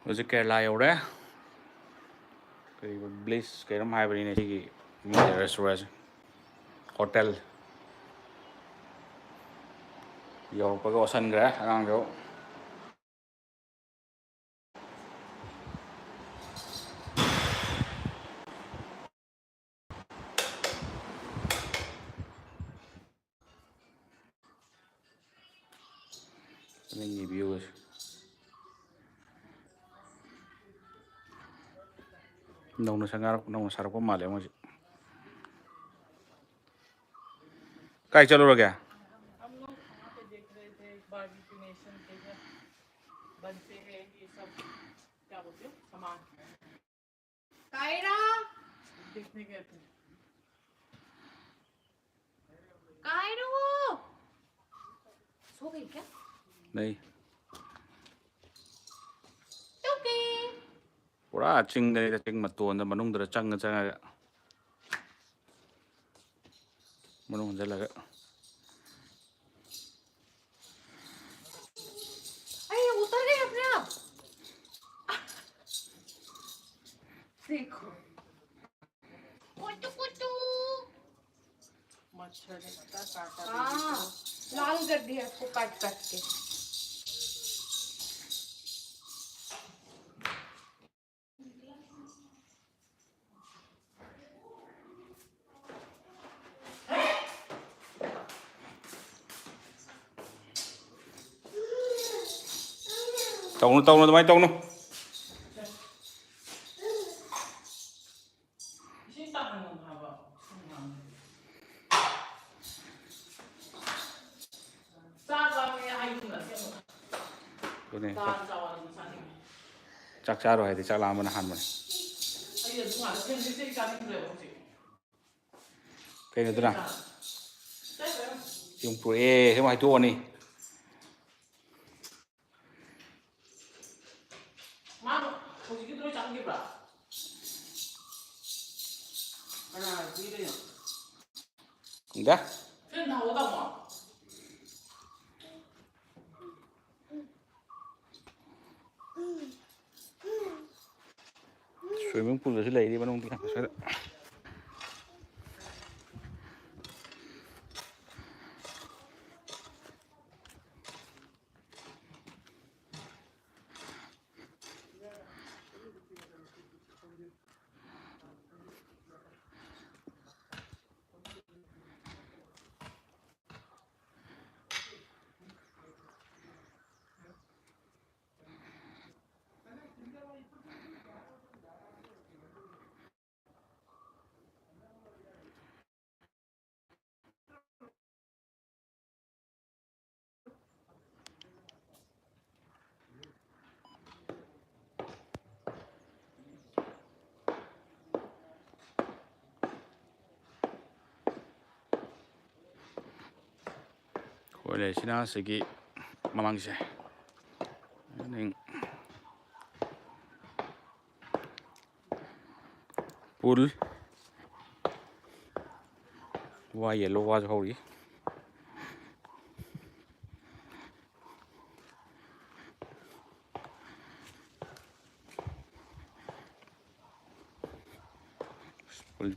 ꯍꯧꯖꯤꯛ ꯀꯦꯔꯂꯥ ꯌꯧꯔꯦ ꯀꯔꯤꯕ ꯕ꯭ꯂꯤꯁ ꯀꯩꯅꯣꯝ ꯍꯥꯏꯕꯅꯤꯅꯦ ꯁꯤꯒꯤ ꯃꯤꯒꯤ ꯔꯦꯁꯇꯨꯔꯦꯟꯁꯦ ꯍꯣꯇꯦꯜ ꯌꯧꯔꯛꯄꯒ ꯑꯣꯠꯁꯟꯈ꯭ꯔꯦ ꯑꯉꯥꯡꯗꯣ ꯅꯪꯒꯤ ꯚ꯭ꯌꯨꯁꯦ ꯅꯧꯅ ꯁꯥꯔꯛꯄ ꯃꯥꯜꯂꯦ ꯃꯣꯏꯁꯦ ꯀꯥꯏ चलोगे हम लोग वहाँ पे देख रहे थे बारबेक्यू नेशन के जो बनते हैं ये सब क्या बोलते हो सामान कायरा देखने गए थे कायरो सो गई क्या नहीं ओके पूरा चिंगदꯅꯤꯗ ꯆꯤꯡ ꯃꯇꯣꯟꯗ ꯃꯅꯨꯡꯗ ꯆꯪꯉꯒ ꯃꯅꯨꯡ ꯍꯟꯖꯜꯂꯒ अरे उतर गए अपने आप देखो कुटू कुटू मच्छर ने पता काटा हाँ लाल कर दिया इसको काट काट के ꯇꯧꯅꯨ ꯑꯗꯨꯃꯥꯏꯅ ꯇꯧꯅꯨ ꯆꯥꯛ ꯆꯥꯔꯣꯏ ꯍꯥꯏꯗꯤ ꯆꯥꯛ ꯂꯥꯝꯕꯅ ꯍꯥꯟꯕꯅꯦ ꯀꯩꯅꯣ ꯑꯗꯨꯅ ꯌꯨꯝ ꯄꯨꯔꯛꯑꯦ ꯁꯨꯝ ꯍꯥꯏꯗꯣꯛꯑꯅꯤ ꯈꯪꯗꯦ ꯁ꯭ꯋꯤꯃꯤꯡ ꯄꯨꯜꯗꯁꯨ ꯂꯩꯔꯤ ꯃꯅꯨꯡꯗ ꯁ꯭ꯋꯥꯏꯗ ꯑꯩꯈꯣꯏ ꯂꯩꯔꯤꯁꯤꯅ ꯁꯤꯒꯤ ꯃꯃꯥꯡꯁꯦ ꯄꯨꯜ ꯋꯥ ꯌꯦꯜꯂꯣ ꯋꯥꯁꯨ ꯍꯧꯔꯤ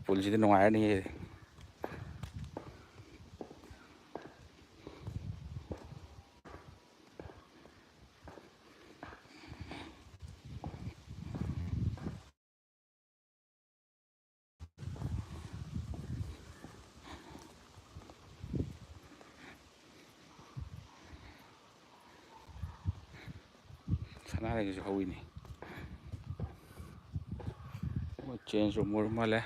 ꯄꯨꯜꯁꯤꯗꯤ ꯅꯨꯡꯉꯥꯏꯔꯅꯤꯍꯦ ꯁꯅꯥꯔꯩꯒꯁꯨ ꯍꯧꯋꯤꯅꯦ ꯆꯦꯟꯖ ꯔꯨꯝ ꯑꯣꯏꯔ ꯃꯥꯜꯂꯦ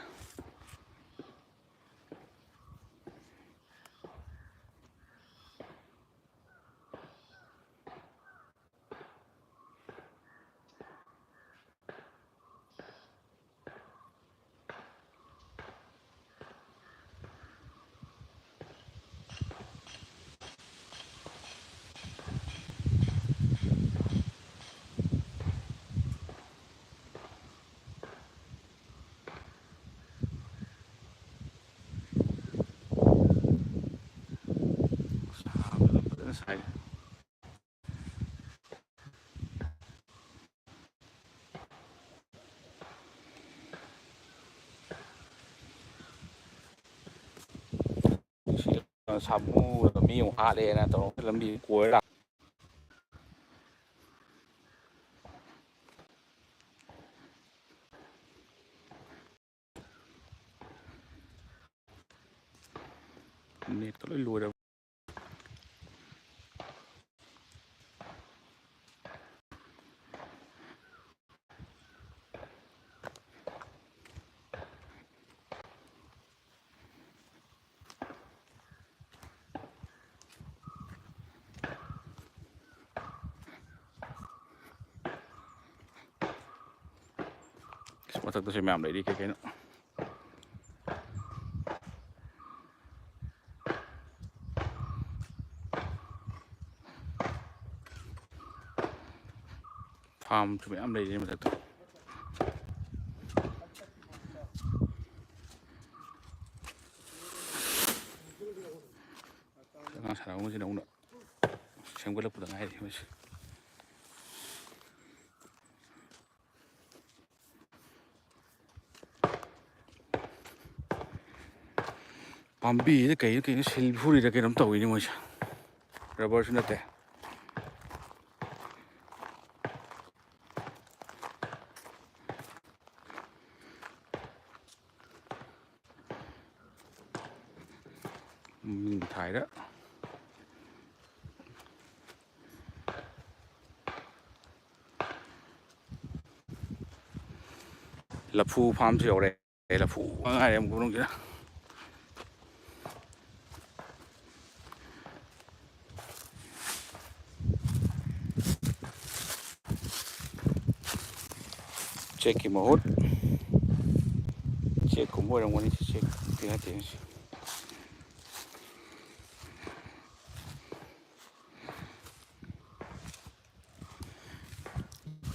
ꯁꯥꯃꯨ ꯃꯤ ꯑꯃꯨꯛ ꯍꯥꯠꯂꯦꯅ ꯇꯧꯔꯒ ꯂꯝꯕꯤ ꯀꯣꯏꯔ ꯅꯦꯠꯀ ꯂꯣꯏ ꯂꯣꯏꯔꯕ ꯃꯊꯛꯇꯁꯨ ꯃꯌꯥꯝ ꯂꯩꯔꯤ ꯀꯩ ꯀꯩꯅꯣ ꯐꯥꯝꯁꯨ ꯃꯌꯥꯝ ꯂꯩꯔꯤ ꯃꯊꯛꯇ ꯑꯉꯥꯡ ꯁꯥꯟꯅꯕꯁꯤꯅ ꯑꯃꯨꯛ ꯁꯦꯝꯒꯠꯂꯛꯄꯗ ꯉꯥꯏꯔꯤ ꯃꯣꯏꯁꯦ ꯄꯥꯝꯕꯤꯁꯤꯗ ꯀꯩꯅꯣ ꯁꯤꯜꯐꯨꯔꯤꯗ ꯀꯩꯅꯣꯝ ꯇꯧꯋꯤꯅꯦ ꯃꯣꯏꯁꯦ ꯔꯕꯔꯁꯨ ꯅꯠꯇꯦ ꯊꯥꯏꯗ ꯂꯐꯨ ꯐꯥꯝꯁꯨ ꯌꯧꯔꯦ ꯂꯐꯨ ꯉꯥꯏꯔꯦ ꯑꯃꯨꯛ ꯃꯅꯨꯡꯁꯤꯗ ꯆꯦꯛꯀꯤ ꯃꯍꯨꯠ ꯆꯦꯛꯀꯨꯝꯕ ꯑꯣꯏꯔꯝꯒꯅꯤ ꯆꯦꯛꯇꯤ ꯅꯠꯇꯦ ꯁꯤ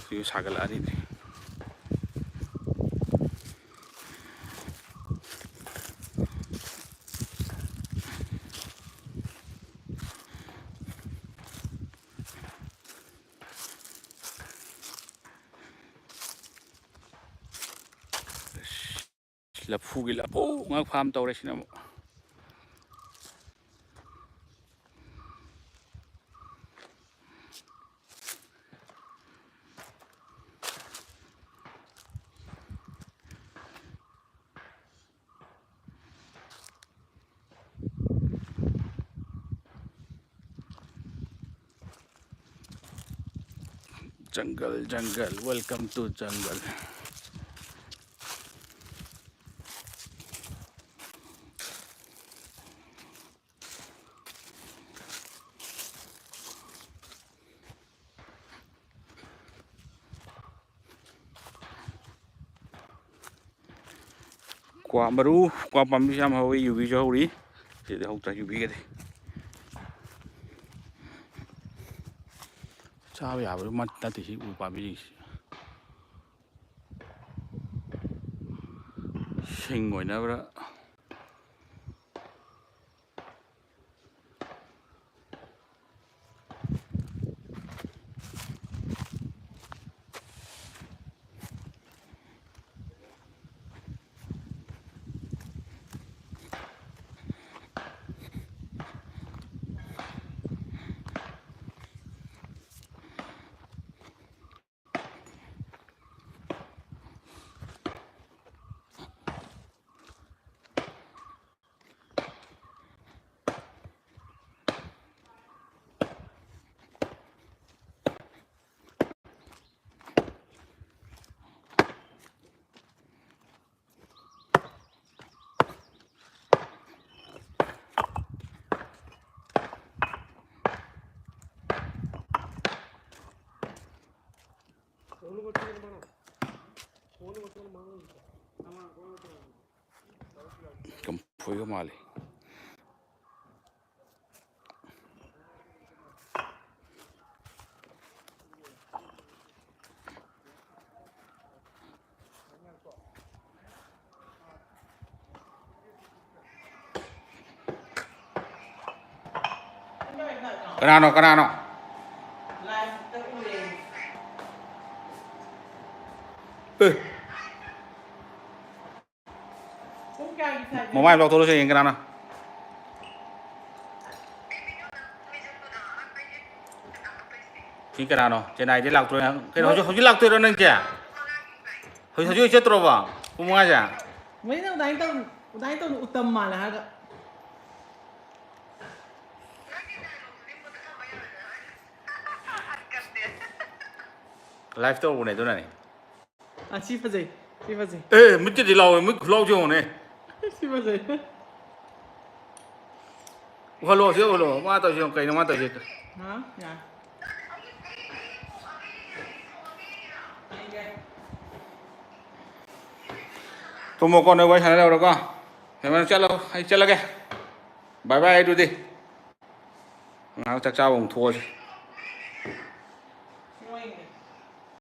ꯁꯤꯁꯨ ꯁꯥꯒꯠꯂꯛꯑꯅꯤꯅꯦ ꯂꯐꯨꯒꯤ ꯂꯐꯨ ꯉꯥꯛ ꯐꯥꯝ ꯇꯧꯔꯦ ꯁꯤꯅ ꯑꯃꯨꯛ जंगल जंगल वेलकम टू जंगल क्वा मरु क्वा पामी याम हवी युबी जो हौरी सिदे हौता युबी गदे चाबा याबो मत नते सी उ पामी सिंग ओइनाब्रा कम फुइगा माले Kanano kanano Mobile block tholo se yen kanana Khi cái nào nó trên này chứ lạc tôi cái nó không chứ lạc tôi đâu nâng chả hồi chết rồi vào không ai chả mấy nó đánh tao tâm mà là hả live store này tôi này à chi phải gì ê mới chết thì lâu chưa này chi phải gì hello chứ hello mà tao chưa cái nó mà tao chưa hả nhà tôi một con đâu quay thằng đâu đâu con thế mà chết lâu cái bye bye đuôi đi ngáo chắc sao ông thua chứ